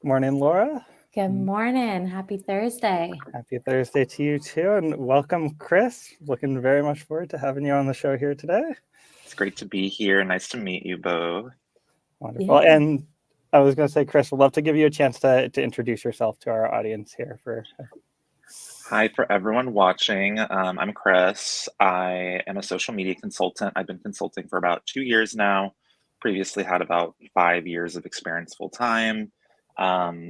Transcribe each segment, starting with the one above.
Morning, Laura. Good morning. Happy Thursday. Happy Thursday to you too, and welcome, Chris. Looking very much forward to having you on the show here today. It's great to be here. Nice to meet you both. Wonderful. Yeah. And I was going to say, Chris, we'd love to give you a chance to introduce yourself to our audience here. Hi, for everyone watching. I'm Chris. I am a social media consultant. I've been consulting for about 2 years now. Previously had about 5 years of experience full time.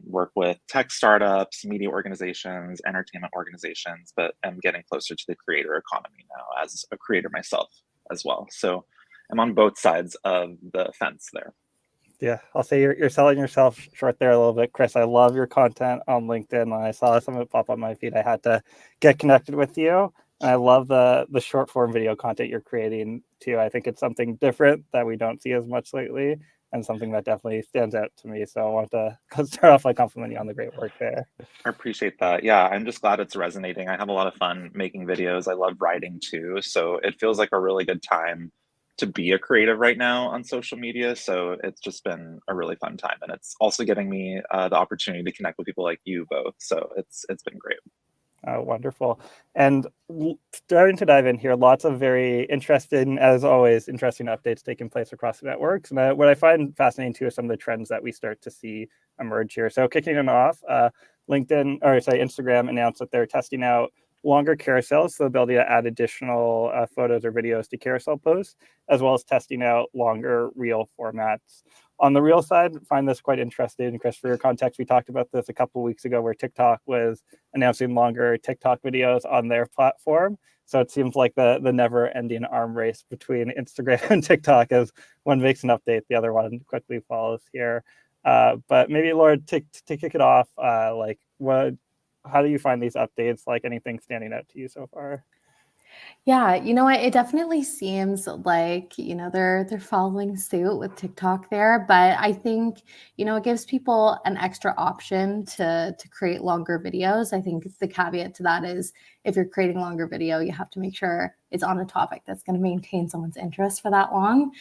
Work with tech startups, media organizations, entertainment organizations, but I'm getting closer to the creator economy now as a creator myself as well. So I'm on both sides of the fence there. Yeah, I'll say you're selling yourself short there a little bit, Chris. I love your content on LinkedIn. When I saw some of it pop on my feed, I had to get connected with you. And I love the short form video content you're creating too. I think it's something different that we don't see as much lately, and something that definitely stands out to me. So I want to start off by complimenting you on the great work there. I appreciate that. Yeah, I'm just glad it's resonating. I have a lot of fun making videos. I love writing too. So it feels like a really good time to be a creative right now on social media. So it's just been a really fun time. And it's also getting me the opportunity to connect with people like you both. So it's been great. Wonderful. And starting to dive in here, lots of very interesting, as always, interesting updates taking place across the networks. And what I find fascinating too is some of the trends that we start to see emerge here. So kicking it off, Instagram announced that they're testing out longer carousels, so the ability to add additional photos or videos to carousel posts, as well as testing out longer reel formats. On the reel side, I find this quite interesting. Chris, for your context, we talked about this a couple of weeks ago where TikTok was announcing longer TikTok videos on their platform. So it seems like the never-ending arm race between Instagram and TikTok. As one makes an update, the other one quickly follows here. But maybe, Laura, to kick it off, how do you find these updates? Like, anything standing out to you so far? Yeah, it definitely seems like, they're following suit with TikTok there, but I think, it gives people an extra option to create longer videos. I think the caveat to that is if you're creating longer video, you have to make sure it's on a topic that's going to maintain someone's interest for that long.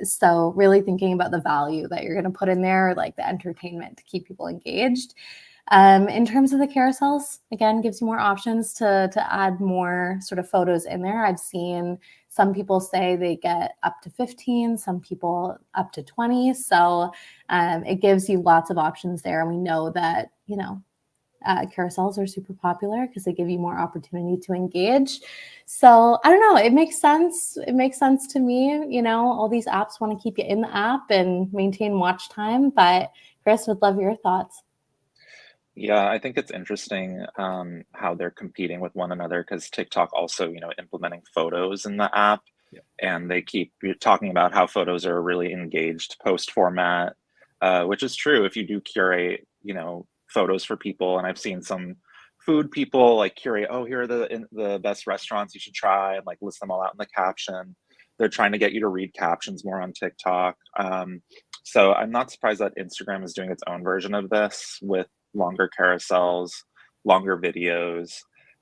So really thinking about the value that you're going to put in there, like the entertainment to keep people engaged. In terms of the carousels, again, gives you more options to add more sort of photos in there. I've seen some people say they get up to 15, some people up to 20. So it gives you lots of options there. And we know that, carousels are super popular because they give you more opportunity to engage. So I don't know, it makes sense. It makes sense to me. All these apps want to keep you in the app and maintain watch time. But Chris, would love your thoughts. Yeah, I think it's interesting how they're competing with one another because TikTok also, implementing photos in the app, and they keep talking about how photos are a really engaged post format, which is true if you do curate, photos for people. And I've seen some food people like curate, oh, here are the best restaurants you should try, and like list them all out in the caption. They're trying to get you to read captions more on TikTok. So I'm not surprised that Instagram is doing its own version of this with longer carousels, longer videos.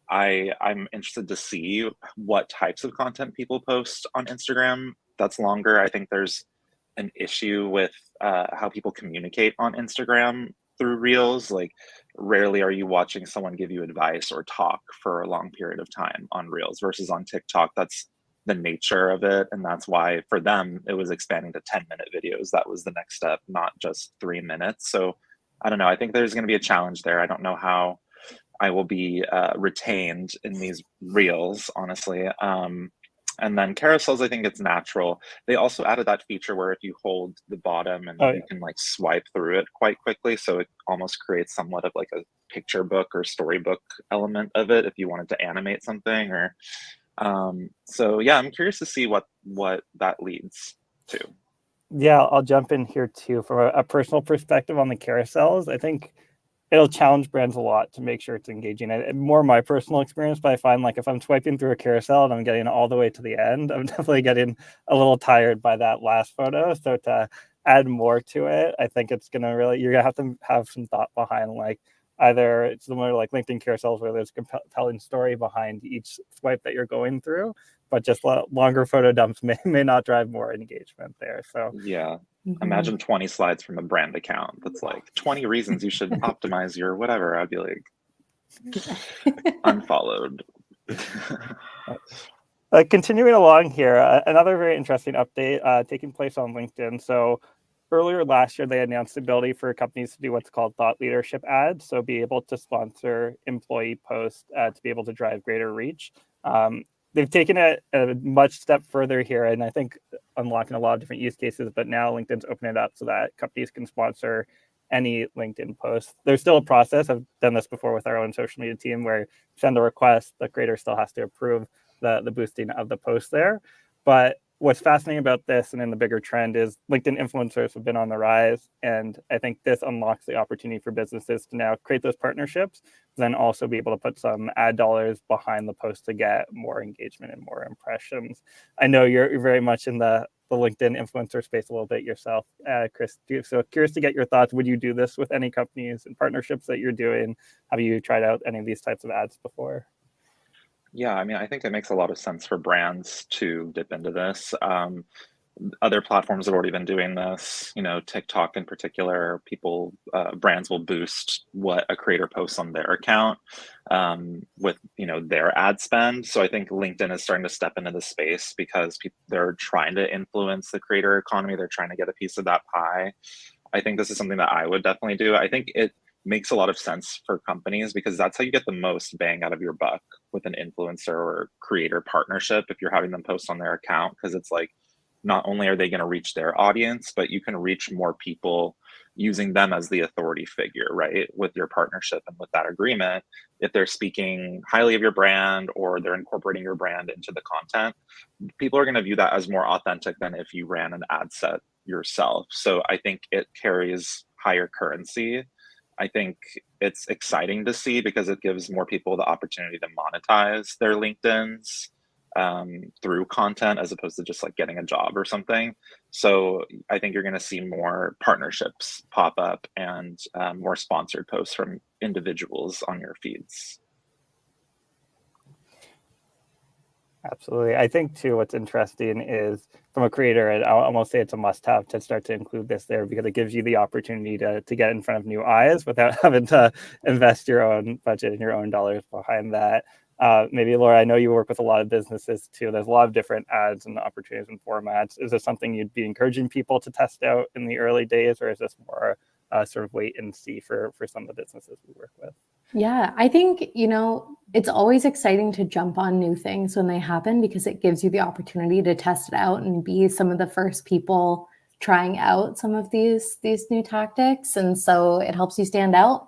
I'm interested to see what types of content people post on Instagram that's longer. I think there's an issue with how people communicate on Instagram through Reels. Like, rarely are you watching someone give you advice or talk for a long period of time on Reels versus on TikTok. That's the nature of it. And that's why for them, it was expanding to 10-minute videos. That was the next step, not just 3 minutes. So I don't know. I think there's going to be a challenge there. I don't know how I will be retained in these reels, honestly. And then carousels, I think it's natural. They also added that feature where if you hold the bottom and you can like swipe through it quite quickly, so it almost creates somewhat of like a picture book or storybook element of it if you wanted to animate something. Or so yeah, I'm curious to see what that leads to. Yeah, I'll jump in here too. From a personal perspective on the carousels, I think it'll challenge brands a lot to make sure it's engaging. More my personal experience, but I find like if I'm swiping through a carousel and I'm getting all the way to the end, I'm definitely getting a little tired by that last photo. So to add more to it, I think it's gonna you're gonna have to have some thought behind like either it's similar like LinkedIn carousels where there's a compelling story behind each swipe that you're going through, but just longer photo dumps may not drive more engagement there. So Yeah. Imagine 20 slides from a brand account that's like 20 reasons you should optimize your whatever. I'd be like, unfollowed. Continuing along here, another very interesting update taking place on LinkedIn. So earlier last year, they announced the ability for companies to do what's called thought leadership ads. So be able to sponsor employee posts to be able to drive greater reach. They've taken it a much step further here, and I think unlocking a lot of different use cases, but now LinkedIn's opening it up so that companies can sponsor any LinkedIn post. There's still a process. I've done this before with our own social media team where you send a request, the creator still has to approve the boosting of the post there. But what's fascinating about this and in the bigger trend is LinkedIn influencers have been on the rise. And I think this unlocks the opportunity for businesses to now create those partnerships, then also be able to put some ad dollars behind the post to get more engagement and more impressions. I know you're very much in the LinkedIn influencer space a little bit yourself, Chris. So curious to get your thoughts. Would you do this with any companies and partnerships that you're doing? Have you tried out any of these types of ads before? Yeah, I mean, I think it makes a lot of sense for brands to dip into this. Other platforms have already been doing this. You know, TikTok in particular, brands will boost what a creator posts on their account with their ad spend. So I think LinkedIn is starting to step into the space because they're trying to influence the creator economy. They're trying to get a piece of that pie. I think this is something that I would definitely do. I think it makes a lot of sense for companies because that's how you get the most bang out of your buck with an influencer or creator partnership if you're having them post on their account, because it's like not only are they going to reach their audience, but you can reach more people using them as the authority figure, right? With your partnership and with that agreement, if they're speaking highly of your brand or they're incorporating your brand into the content, people are going to view that as more authentic than if you ran an ad set yourself. So I think it carries higher currency. I think it's exciting to see because it gives more people the opportunity to monetize their LinkedIns through content as opposed to just like getting a job or something. So I think you're going to see more partnerships pop up and more sponsored posts from individuals on your feeds. Absolutely. I think too, what's interesting is from a creator, and I'll almost say it's a must-have to start to include this there because it gives you the opportunity to get in front of new eyes without having to invest your own budget and your own dollars behind that. Maybe Laura, I know you work with a lot of businesses too. There's a lot of different ads and opportunities and formats. Is this something you'd be encouraging people to test out in the early days, or is this more sort of wait and see for some of the businesses we work with? Yeah, I think, it's always exciting to jump on new things when they happen because it gives you the opportunity to test it out and be some of the first people trying out some of these new tactics. And so it helps you stand out.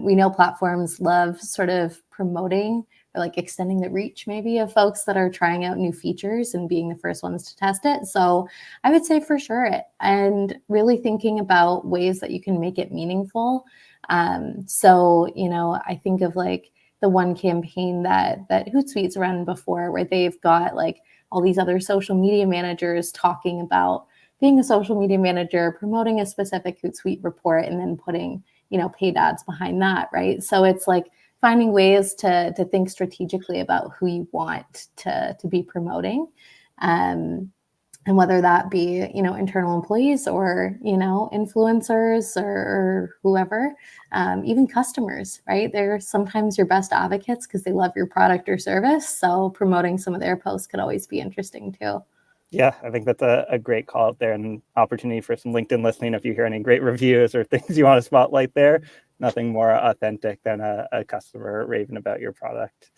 We know platforms love sort of promoting or like extending the reach maybe of folks that are trying out new features and being the first ones to test it. So I would say for sure and really thinking about ways that you can make it meaningful. So, I think of like the one campaign that Hootsuite's run before where they've got like all these other social media managers talking about being a social media manager, promoting a specific Hootsuite report, and then putting, paid ads behind that, right? So it's like finding ways to think strategically about who you want to be promoting. And whether that be, internal employees or, influencers or whoever, even customers, right? They're sometimes your best advocates because they love your product or service. So promoting some of their posts could always be interesting too. Yeah, I think that's a great call out there and opportunity for some LinkedIn listening. If you hear any great reviews or things you want to spotlight there, nothing more authentic than a customer raving about your product.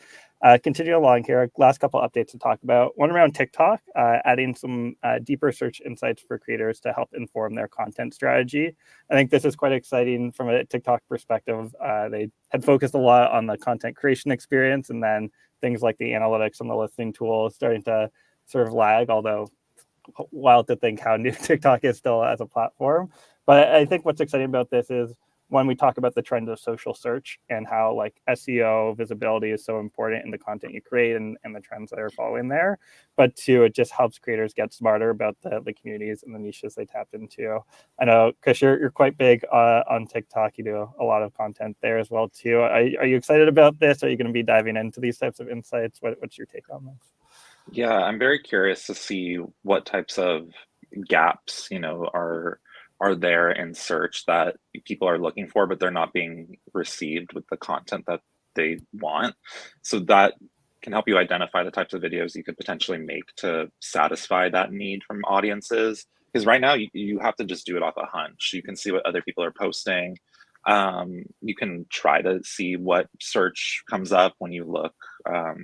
Continue along here. Last couple updates to talk about. One around TikTok, adding some deeper search insights for creators to help inform their content strategy. I think this is quite exciting from a TikTok perspective. They had focused a lot on the content creation experience, and then things like the analytics and the listening tool starting to sort of lag, although wild to think how new TikTok is still as a platform. But I think what's exciting about this is when we talk about the trend of social search and how like SEO visibility is so important in the content you create and the trends that are following there. But two, it just helps creators get smarter about the communities and the niches they tap into. I know, Chris, you're quite big on TikTok. You do a lot of content there as well too. Are you excited about this? Are you going to be diving into these types of insights? What's your take on this? Yeah, I'm very curious to see what types of gaps, are there in search that people are looking for, but they're not being received with the content that they want. So that can help you identify the types of videos you could potentially make to satisfy that need from audiences. Because right now you have to just do it off a hunch. You can see what other people are posting. You can try to see what search comes up when you look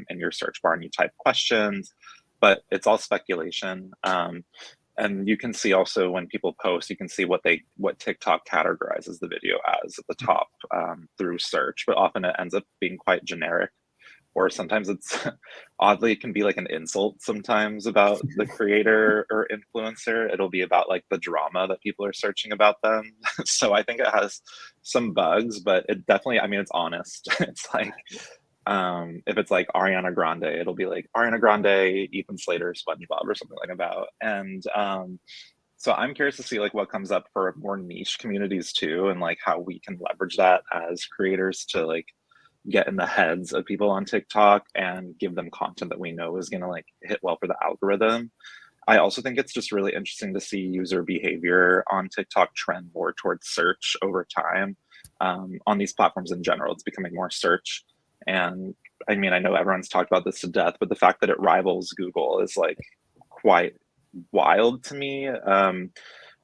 in your search bar and you type questions, but it's all speculation. And you can see also when people post, you can see what TikTok categorizes the video as at the top through search, but often it ends up being quite generic. Or sometimes it's oddly, it can be like an insult sometimes about the creator or influencer. It'll be about like the drama that people are searching about them. So I think it has some bugs, but it definitely, I mean, it's honest. It's like, if it's like Ariana Grande, it'll be like Ariana Grande, Ethan Slater, SpongeBob, or something like about. And so I'm curious to see like what comes up for more niche communities too, and like how we can leverage that as creators to like get in the heads of people on TikTok and give them content that we know is gonna like hit well for the algorithm. I also think it's just really interesting to see user behavior on TikTok trend more towards search over time. On these platforms in general, it's becoming more search. And I mean, I know everyone's talked about this to death, but the fact that it rivals Google is like quite wild to me.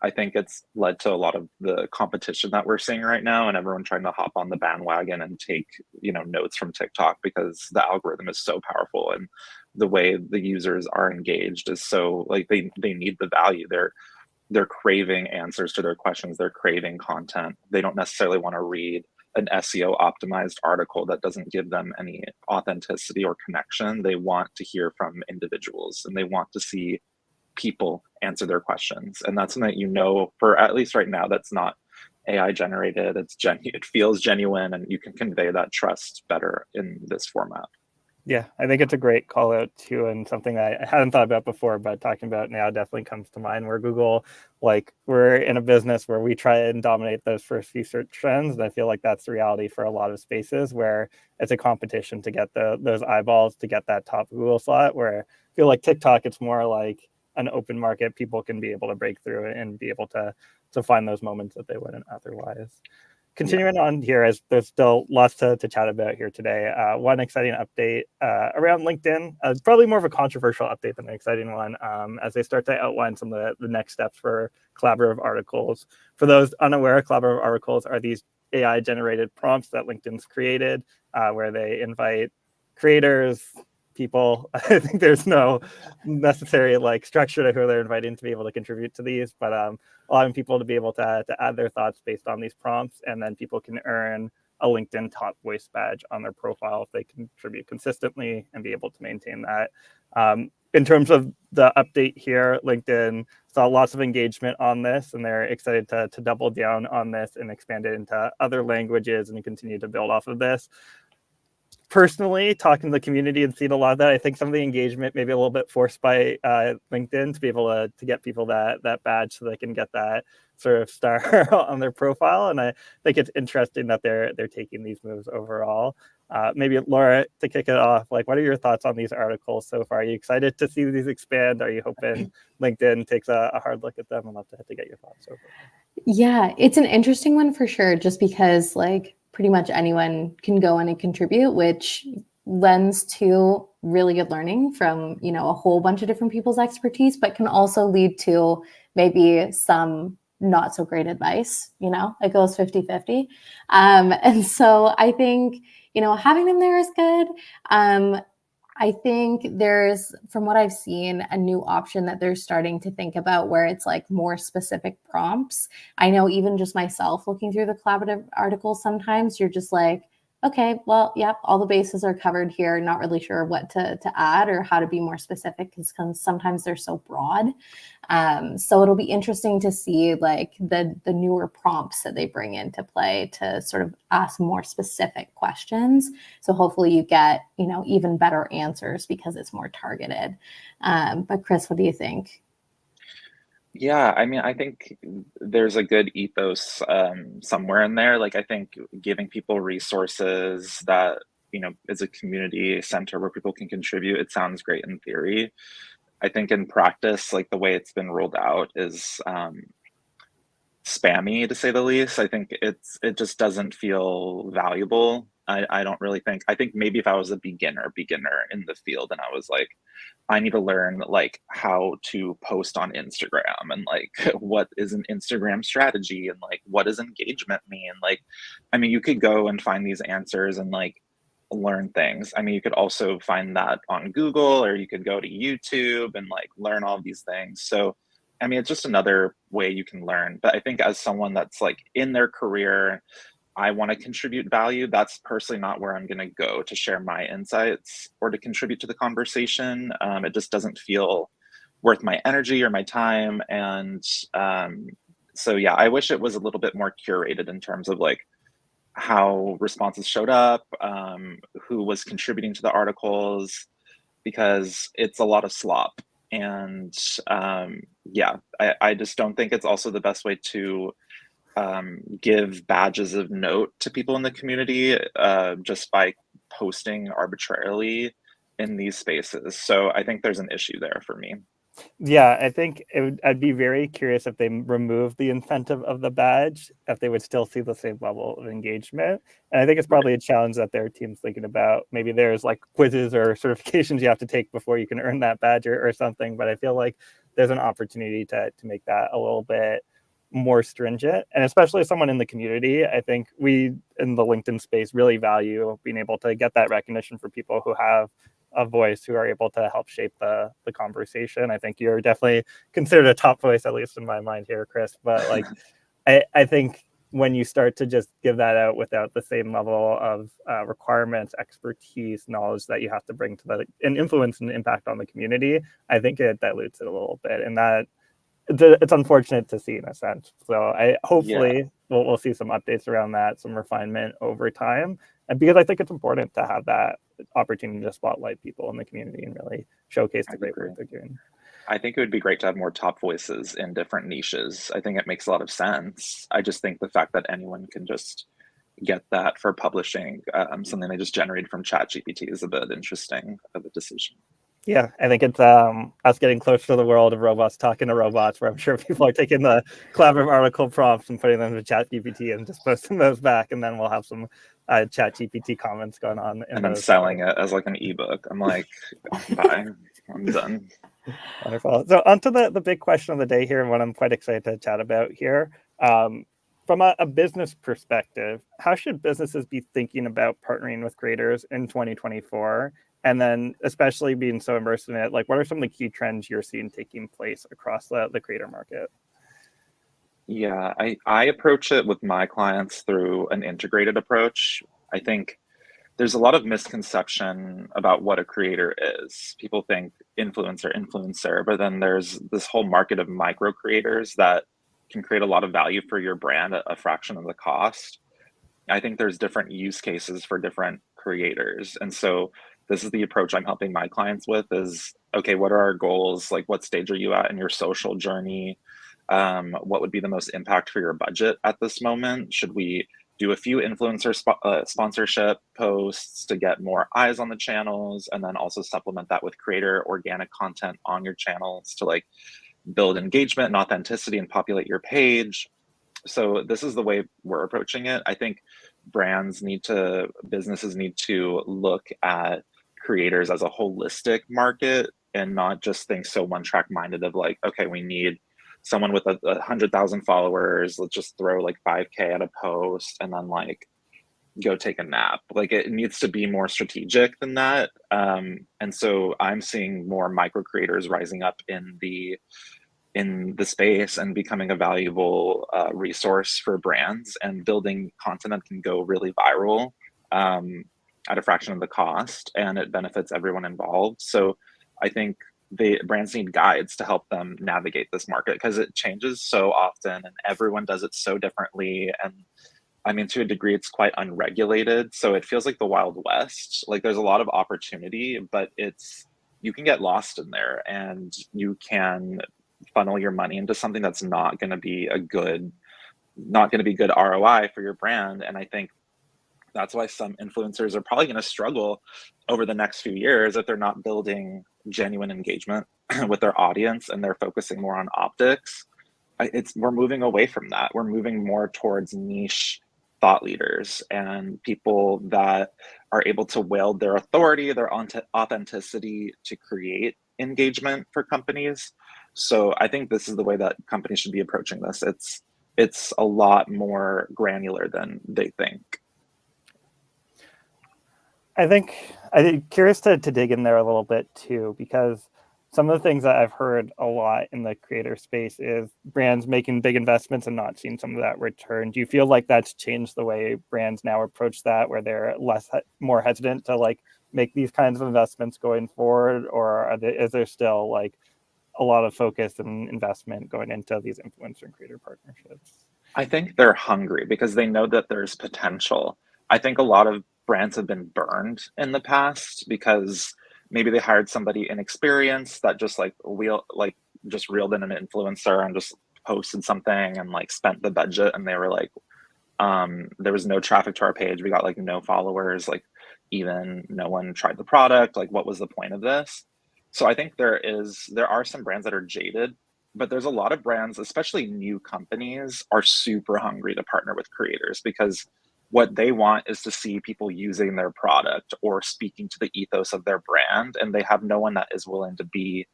I think it's led to a lot of the competition that we're seeing right now, and everyone trying to hop on the bandwagon and take, notes from TikTok because the algorithm is so powerful and the way the users are engaged is so like they need the value. They're craving answers to their questions. They're craving content. They don't necessarily want to read an SEO optimized article that doesn't give them any authenticity or connection. They want to hear from individuals and they want to see people answer their questions. And that's something that, for at least right now, that's not AI generated. It feels genuine and you can convey that trust better in this format. Yeah, I think it's a great call out too, and something I hadn't thought about before, but talking about now definitely comes to mind. Where Google, like, we're in a business where we try and dominate those first few search trends, and I feel like that's the reality for a lot of spaces where it's a competition to get those eyeballs to get that top Google slot. Where I feel like TikTok, it's more like an open market. People can be able to break through it and be able to find those moments that they wouldn't otherwise. Continuing on here, as there's still lots to chat about here today. One exciting update around LinkedIn, probably more of a controversial update than an exciting one, as they start to outline some of the next steps for collaborative articles. For those unaware, collaborative articles are these AI-generated prompts that LinkedIn's created, where they invite creators, people. I think there's no necessary like structure to who they're inviting to be able to contribute to these, but allowing people to be able to add their thoughts based on these prompts, and then people can earn a LinkedIn top voice badge on their profile if they contribute consistently and be able to maintain that. In terms of the update here, LinkedIn saw lots of engagement on this, and they're excited to double down on this and expand it into other languages and continue to build off of this. Personally, talking to the community and seeing a lot of that, I think some of the engagement maybe a little bit forced by LinkedIn to be able to get people that badge so they can get that sort of star on their profile. And I think it's interesting that they're taking these moves overall. Maybe Laura, to kick it off, like, what are your thoughts on these articles so far? Are you excited to see these expand? Are you hoping LinkedIn takes a hard look at them? I'd love to get your thoughts so far. Yeah, it's an interesting one for sure, just because like pretty much anyone can go in and contribute, which lends to really good learning from, a whole bunch of different people's expertise, but can also lead to maybe some not so great advice, it goes 50-50. And so I think, having them there is good. I think there's, from what I've seen, a new option that they're starting to think about where it's like more specific prompts. I know even just myself looking through the collaborative articles, sometimes you're just like, okay, well, yep, all the bases are covered here. Not really sure what to add or how to be more specific because sometimes they're so broad. So it'll be interesting to see like the newer prompts that they bring into play to sort of ask more specific questions. So hopefully you get, even better answers because it's more targeted. But Chris, what do you think? Yeah, I mean, I think there's a good ethos somewhere in there. Like, I think giving people resources that, is a community center where people can contribute, it sounds great in theory. I think in practice, like the way it's been rolled out is spammy to say the least. I think it just doesn't feel valuable. I don't really think. I think maybe if I was a beginner in the field and I was like, I need to learn like how to post on Instagram and like what is an Instagram strategy and like what does engagement mean? Like, I mean, you could go and find these answers and like learn things. I mean, you could also find that on Google or you could go to YouTube and like learn all of these things. So, I mean, it's just another way you can learn. But I think as someone that's like in their career, I want to contribute value. That's personally not where I'm going to go to share my insights or to contribute to the conversation. It just doesn't feel worth my energy or my time. And so, yeah, I wish it was a little bit more curated in terms of like how responses showed up, who was contributing to the articles, because it's a lot of slop. And yeah, I just don't think it's also the best way to give badges of note to people in the community just by posting arbitrarily in these spaces. So I think there's an issue there for me. Yeah, I think I'd be very curious if they remove the incentive of the badge, if they would still see the same level of engagement. And I think it's probably a challenge that their team's thinking about. Maybe there's like quizzes or certifications you have to take before you can earn that badge or something. But I feel like there's an opportunity to make that a little bit more stringent. And especially as someone in the community, I think we in the LinkedIn space really value being able to get that recognition for people who have a voice, who are able to help shape the conversation. I think you're definitely considered a top voice, at least in my mind here, Chris. But like, I think when you start to just give that out without the same level of requirements, expertise, knowledge that you have to bring to the and influence and impact on the community, I think it dilutes it a little bit, and that it's unfortunate to see in a sense. So I hopefully we'll see some updates around that, some refinement over time, and because I think it's important to have that opportunity to spotlight people in the community and really showcase the great work they're doing. I think it would be great to have more top voices in different niches. I think it makes a lot of sense. I just think the fact that anyone can just get that for publishing something they just generated from ChatGPT is a bit interesting of a decision. Yeah, I think it's us getting closer to the world of robots talking to robots, where I'm sure people are taking the collaborative article prompts and putting them to ChatGPT and just posting those back, and then we'll have some ChatGPT comments going on. And then selling it as like an ebook. I'm like, bye, I'm done. Wonderful. So onto the big question of the day here, and what I'm quite excited to chat about here. From a business perspective, how should businesses be thinking about partnering with creators in 2024? And then especially being so immersed in it, like what are some of the key trends you're seeing taking place across the creator market? Yeah, I approach it with my clients through an integrated approach. I think there's a lot of misconception about what a creator is. People think influencer, but then there's this whole market of micro creators that can create a lot of value for your brand at a fraction of the cost. I think there's different use cases for different creators. And so this is the approach I'm helping my clients with is, okay, what are our goals? Like what stage are you at in your social journey? What would be the most impact for your budget at this moment? Should we do a few influencer sponsorship posts to get more eyes on the channels, and then also supplement that with creator organic content on your channels to like build engagement and authenticity and populate your page? So this is the way we're approaching it. I think businesses need to look at creators as a holistic market and not just think so one track minded of like, okay, we need someone with 100,000 followers. Let's just throw like 5K at a post and then like go take a nap. Like it needs to be more strategic than that. And so I'm seeing more micro creators rising up in the space and becoming a valuable resource for brands and building content that can go really viral at a fraction of the cost, and it benefits everyone involved. So I think the brands need guides to help them navigate this market because it changes so often and everyone does it so differently. And I mean, to a degree, it's quite unregulated. So it feels like the Wild West. Like there's a lot of opportunity, but you can get lost in there and you can funnel your money into something that's not going to be good ROI for your brand. And I think That's why some influencers are probably going to struggle over the next few years if they're not building genuine engagement with their audience and they're focusing more on optics. We're moving away from that. We're moving more towards niche thought leaders and people that are able to wield their authority, their authenticity to create engagement for companies. So I think this is the way that companies should be approaching this. It's a lot more granular than they think. I'm curious to dig in there a little bit too, because some of the things that I've heard a lot in the creator space is brands making big investments and not seeing some of that return. Do you feel like that's changed the way brands now approach that, where they're more hesitant to like make these kinds of investments going forward, or is there still like a lot of focus and investment going into these influencer and creator partnerships? I think they're hungry because they know that there's potential. I think a lot of brands have been burned in the past because maybe they hired somebody inexperienced that just just reeled in an influencer and just posted something and like spent the budget, and they were like, there was no traffic to our page. We got like no followers, like even no one tried the product. Like, what was the point of this? So I think there are some brands that are jaded, but there's a lot of brands, especially new companies, are super hungry to partner with creators because what they want is to see people using their product or speaking to the ethos of their brand, and they have no one that is willing to be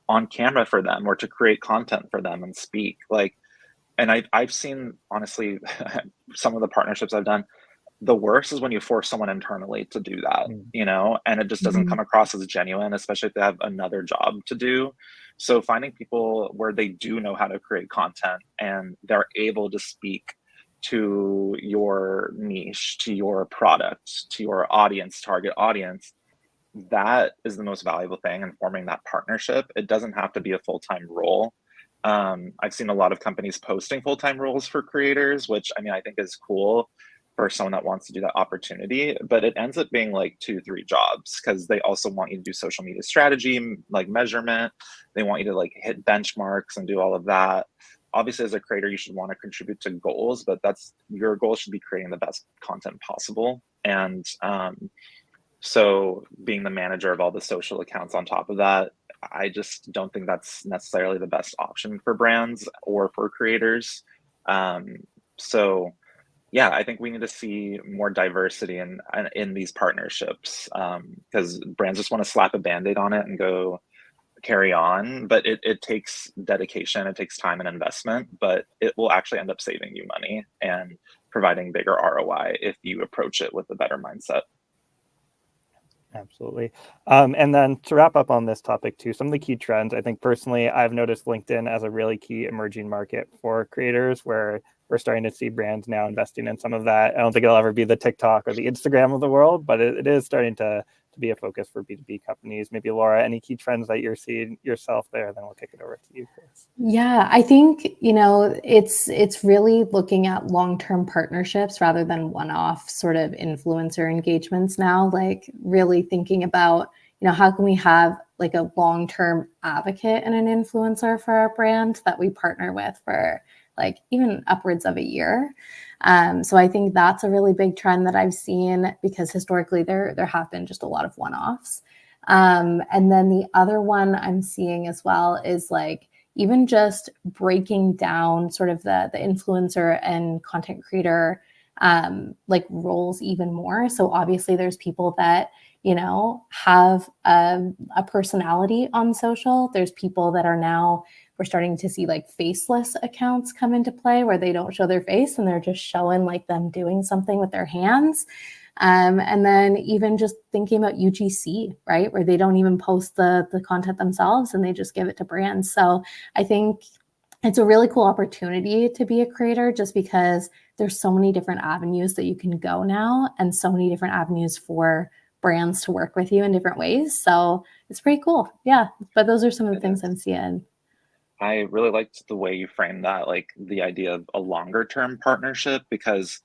on camera for them or to create content for them and speak. Like, and I've seen, honestly, some of the partnerships I've done, the worst is when you force someone internally to do that, and it just doesn't come across as genuine, especially if they have another job to do. So finding people where they do know how to create content and they're able to speak to your niche, to your product, to your audience, target audience, that is the most valuable thing in forming that partnership. It doesn't have to be a full-time role. I've seen a lot of companies posting full-time roles for creators, which I mean, I think is cool for someone that wants to do that opportunity, but it ends up being like 2-3 jobs because they also want you to do social media strategy, like measurement. They want you to like hit benchmarks and do all of that. Obviously, as a creator, you should want to contribute to goals, but your goal should be creating the best content possible. And so being the manager of all the social accounts on top of that, I just don't think that's necessarily the best option for brands or for creators. So yeah, I think we need to see more diversity in these partnerships because brands just want to slap a Band-Aid on it and go carry on, but it takes dedication, it takes time and investment, but it will actually end up saving you money and providing bigger ROI if you approach it with a better mindset. Absolutely. And then to wrap up on this topic too, some of the key trends, I think personally, I've noticed LinkedIn as a really key emerging market for creators where we're starting to see brands now investing in some of that. I don't think it'll ever be the TikTok or the Instagram of the world, but it is starting to be a focus for B2B companies. Maybe Laura, any key trends that you're seeing yourself there? Then we'll kick it over to you, Chris. Yeah, I think, it's really looking at long-term partnerships rather than one-off sort of influencer engagements now, like really thinking about, how can we have like a long-term advocate and an influencer for our brand that we partner with for like even upwards of a year. So I think that's a really big trend that I've seen because historically there have been just a lot of one-offs. And then the other one I'm seeing as well is like even just breaking down sort of the influencer and content creator like roles even more. So obviously there's people that have a personality on social. There's people that are now, we're starting to see like faceless accounts come into play where they don't show their face and they're just showing like them doing something with their hands. And then even just thinking about UGC, right? Where they don't even post the content themselves and they just give it to brands. So I think it's a really cool opportunity to be a creator just because there's so many different avenues that you can go now and so many different avenues for brands to work with you in different ways. So it's pretty cool. Yeah. But those are some of the things I'm seeing. I really liked the way you framed that, like the idea of a longer term partnership, because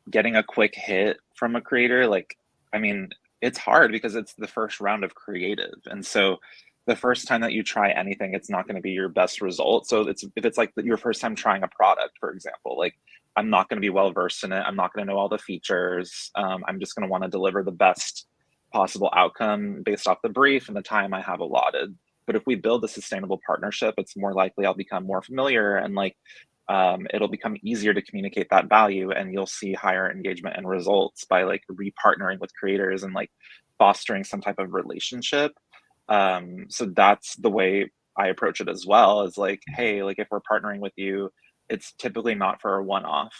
getting a quick hit from a creator, like, I mean, it's hard because it's the first round of creative. And so the first time that you try anything, it's not going to be your best result. So if it's like your first time trying a product, for example, like I'm not going to be well versed in it. I'm not going to know all the features. I'm just going to want to deliver the best possible outcome based off the brief and the time I have allotted. But if we build a sustainable partnership, it's more likely I'll become more familiar, and like it'll become easier to communicate that value, and you'll see higher engagement and results by like repartnering with creators and like fostering some type of relationship. So that's the way I approach it as well, is like, hey, like if we're partnering with you, it's typically not for a one-off.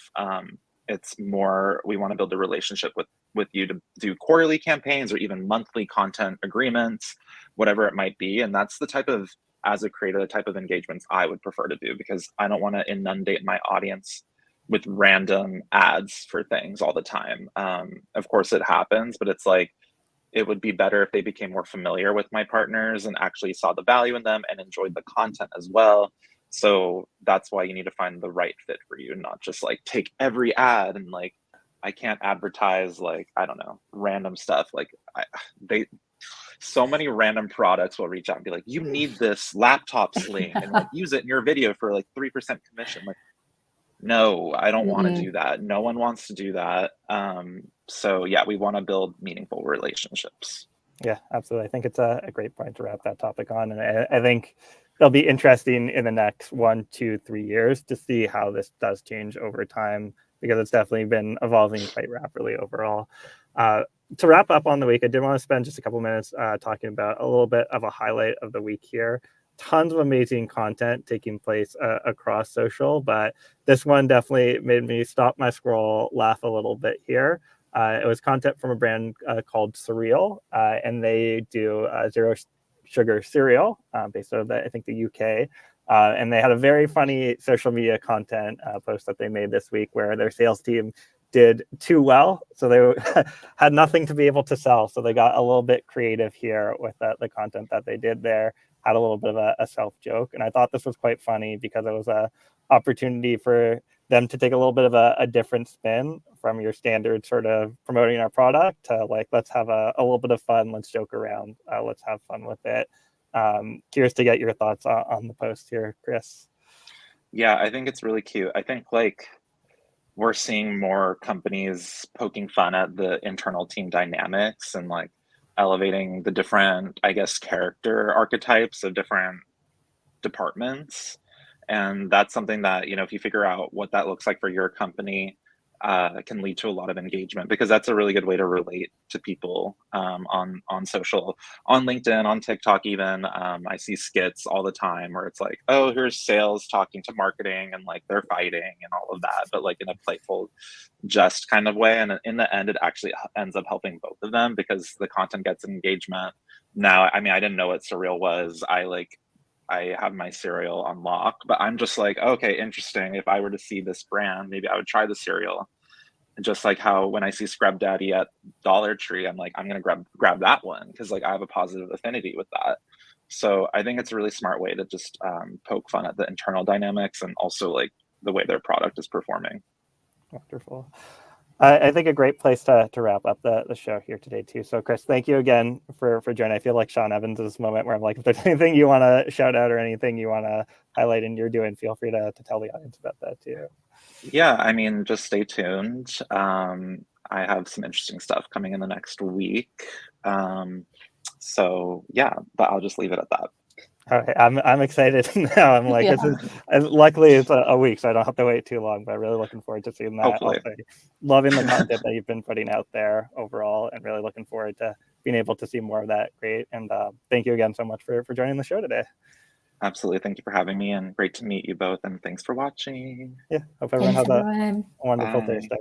It's more, we want to build a relationship with you to do quarterly campaigns or even monthly content agreements, whatever it might be. And that's the type of, as a creator, the type of engagements I would prefer to do, because I don't want to inundate my audience with random ads for things all the time. Of course it happens, but it's like, it would be better if they became more familiar with my partners and actually saw the value in them and enjoyed the content as well. So that's why you need to find the right fit for you, not just like take every ad. And like, I can't advertise like, I don't know, random stuff. Like so many random products will reach out and be like, you need this laptop sling and like use it in your video for like 3% commission. Like, no, I don't want to do that. No one wants to do that. So yeah, we want to build meaningful relationships. Yeah, absolutely. I think it's a great point to wrap that topic on. And I think it'll be interesting in the next 1, 2, 3 years to see how this does change over time, because it's definitely been evolving quite rapidly overall. To wrap up on the week, I did want to spend just a couple minutes talking about a little bit of a highlight of the week here. Tons of amazing content taking place across social, but this one definitely made me stop my scroll, laugh a little bit here. It was content from a brand called Surreal, and they do zero sugar cereal based out of, I think, the UK. And they had a very funny social media content post that they made this week where their sales team did too well. So they had nothing to be able to sell. So they got a little bit creative here with the content that they did there, had a little bit of a self joke. And I thought this was quite funny because it was an opportunity for them to take a little bit of a different spin from your standard sort of promoting our product to like, let's have a little bit of fun. Let's joke around. Let's have fun with it. Curious to get your thoughts on the post here, Chris. Yeah, I think it's really cute. I think like we're seeing more companies poking fun at the internal team dynamics and like elevating the different, I guess, character archetypes of different departments. And that's something that, you know, if you figure out what that looks like for your company, can lead to a lot of engagement, because that's a really good way to relate to people on social, on LinkedIn, on TikTok even. I see skits all the time where it's like, oh, here's sales talking to marketing and like they're fighting and all of that, but like in a playful, just kind of way. And in the end, it actually ends up helping both of them because the content gets engagement. Now, I mean, I didn't know what Surreal was. I have my cereal on lock, but I'm just like, okay, interesting. If I were to see this brand, maybe I would try the cereal. And just like how when I see Scrub Daddy at Dollar Tree, I'm like, I'm gonna grab that one because like I have a positive affinity with that. So I think it's a really smart way to just poke fun at the internal dynamics and also like the way their product is performing. Wonderful. I think a great place to wrap up the show here today too. So Chris, thank you again for joining. I feel like Sean Evans is this moment where I'm like, if there's anything you want to shout out or anything you want to highlight and you're doing, feel free to tell the audience about that too. Yeah, I mean, just stay tuned. I have some interesting stuff coming in the next week. So yeah, but I'll just leave it at that. All right, I'm excited now. I'm like, Yeah. this is, luckily it's a week, so I don't have to wait too long. But I'm really looking forward to seeing that. Hopefully. Also, loving the content that you've been putting out there overall, and really looking forward to being able to see more of that. Great, and thank you again so much for joining the show today. Absolutely, thank you for having me, and great to meet you both. And thanks for watching. Yeah, hope everyone Thanks, has everyone. a wonderful Bye. Thursday.